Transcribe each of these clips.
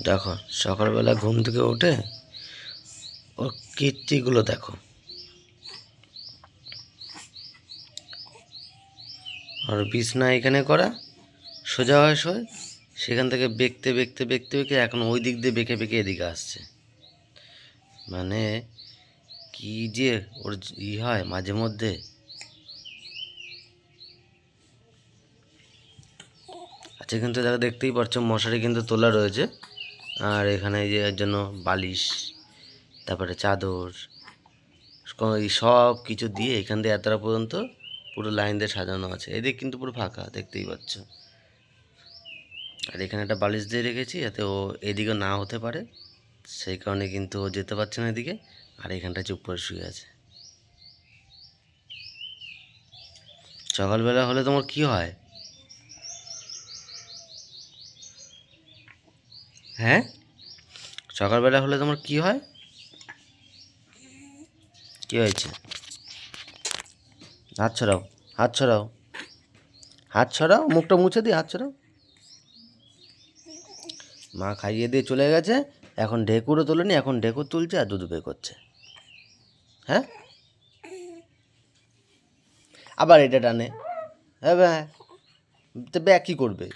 দেখো সকালবেলা ঘুম থেকে উঠে ওর কীর্তিগুলো দেখো। আর বিছনা এখানে করা, সোজা হয়ে শোয়, সেখান থেকে বেঁকতে বেঁকতে বেঁকতে বেঁকে এখন ওই দিক দিয়ে বেঁকে বেঁকে এদিকে আসছে। মানে কি যে ওর হয় মাঝে মধ্যে। আচ্ছা, কিন্তু দেখো, দেখতেই পাচ্ছ মশারি কিন্তু তোলা রয়েছে। আর এখানে এই যে এর জন্য বালিশ, তারপরে চাদর, এই সব কিছু দিয়ে এখান দিয়ে এতটা পর্যন্ত পুরো লাইন দিয়ে সাজানো আছে। এদিক কিন্তু পুরো ফাঁকা, দেখতেই পাচ্ছ। আর এখানে একটা বালিশ দিয়ে রেখেছি যাতে ও এদিকে না হতে পারে, সেই কারণে কিন্তু ও যেতে পারছে না এদিকে। আর এখানটা চুপ করে শুয়ে আছে। সকালবেলা হলে তোমার কি হয়? হ্যাঁ, সকালবেলা হলে তোমার কি হয়? কি হয়েছে? হাত ছড়াও, হাত ছড়াও, হাত ছড়াও, মুখটা মুছে দিই, হাত ছড়াও। মা খাইয়ে দিয়ে চলে গেছে, এখন ঢেকুরও তোলেনি, এখন ঢেকুর তুলছে আর দুধ বের করছে। হ্যাঁ, আবার এটা টানে। হ্যাঁ হ্যাঁ, তা ব্যাগ কী করবে?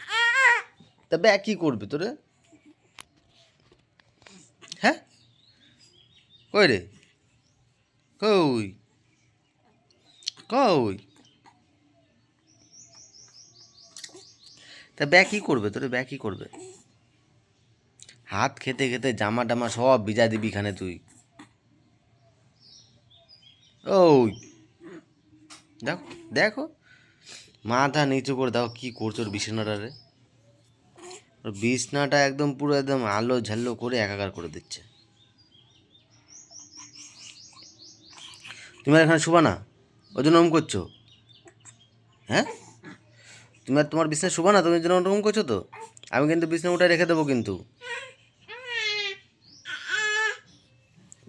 তা ব্যাগ কী করবে তোরে? হ্যাঁ, কই রে, কই কই, তা ব্যাগ কী করবে তোরে? ব্যাগ কী করবে? হাত খেতে খেতে জামা টামা সব ভিজা দিবি খানে তুই। ওই দেখো, দেখো, মাথা নিচু করে দেখো কি করছো ওর বিছানাটা রে। ওর বিছনাটা একদম পুরো একদম আলো ঝাল্লো করে একাকার করে দিচ্ছে। তুমি আর এখানে শুবা না, ওই জন্য ওরকম করছো? হ্যাঁ, তুমি আর তোমার বিছনায় শুবা না, তুমি ওই জন্য ওরকম করছো তো? আমি কিন্তু বিছনা উঠে রেখে দেবো কিন্তু।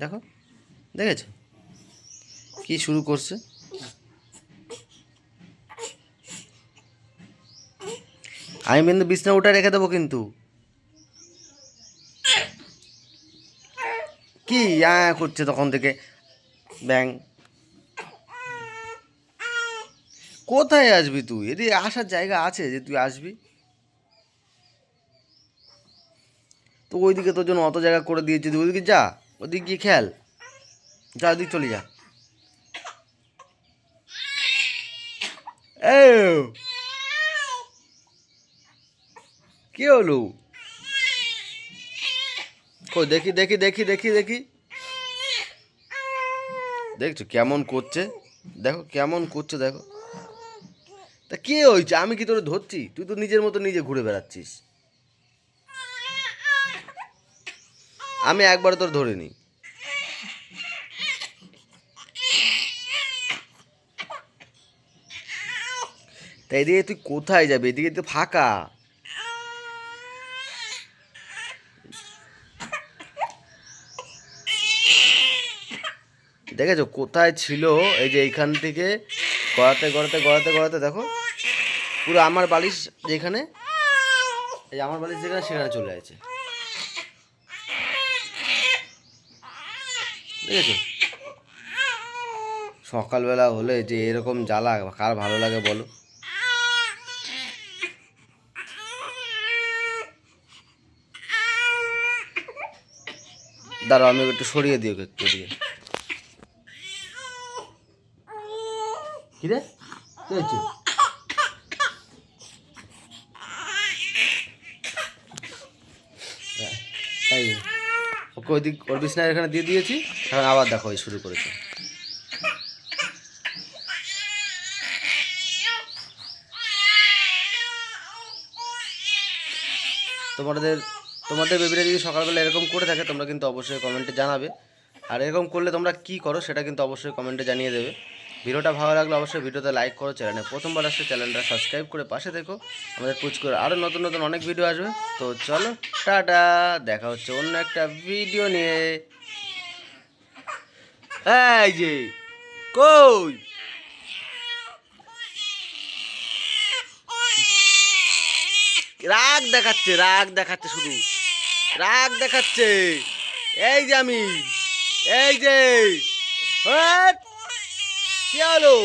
দেখো, দেখেছো কি শুরু করছে? আমি কিন্তু বিছনা উঠে রেখে দেবো কিন্তু। কি করছে তখন থেকে ব্যাং। কোথায় আসবি তুই? এদিকে আসার জায়গা আছে যে তুই আসবি? তো ওইদিকে তোর জন্য অত জায়গা করে দিয়েছি, তুই ওইদিকে যা, ওদিকে গিয়ে খেল, যা ওদিকে চলে যা। এ কি হলো? কই দেখি দেখি দেখি দেখি দেখি, দেখছো কেমন করছে? দেখো কেমন করছে, দেখো। তা কে হয়েছে? আমি কি তোরে ধরছি? তুই তো নিজের মতো নিজে ঘুরে বেড়াচ্ছিস। আমি একবার তোর ধরিনি। তা এদিকে তুই কোথায় যাবি? এদিকে তো ফাঁকা। দেখেছো কোথায় ছিল? এই যে এইখান থেকে গড়াতে গড়াতে গড়াতে গড়াতে দেখো পুরো আমার বালিশ যেখানে, এই আমার বালিশ যেখানে সেখানে চলে আছে। দেখেছো? সকালবেলা হলে যে এরকম জ্বালা কার ভালো লাগে বলো? দাঁড়াও, আমি একটু সরিয়ে দিও একটু দিয়ে। কিরে, কি হয়েছে? এই ওকে ওইদিক ওর বিছনায় এখানে দিয়ে দিয়েছি, এখন আবার দেখো এই শুরু করেছে। তোমাদের তোমাদের বেবিরা যদি সকালবেলা এরকম করে থাকে তোমরা কিন্তু অবশ্যই কমেন্টে জানাবে। আর এরকম করলে তোমরা কি করো সেটা কিন্তু অবশ্যই কমেন্টে জানিয়ে দেবে। ভিডিওটা ভালো লাগলে অবশ্যই ভিডিওতে লাইক করো, চ্যানেলে প্রথমবার আসলে চ্যানেলটা সাবস্ক্রাইব করে পাশে দেখো। আমাদের পুচকুর আরও নতুন নতুন অনেক ভিডিও আসবে। তো চলো, টাটা, দেখা হচ্ছে অন্য একটা ভিডিও নিয়ে। এই যে কই, রাগ দেখাচ্ছে, রাগ দেখাচ্ছে শুধু। রাগ দেখাচ্ছে। এই যে আমি, এই যে, হ্যাট, কি হলো?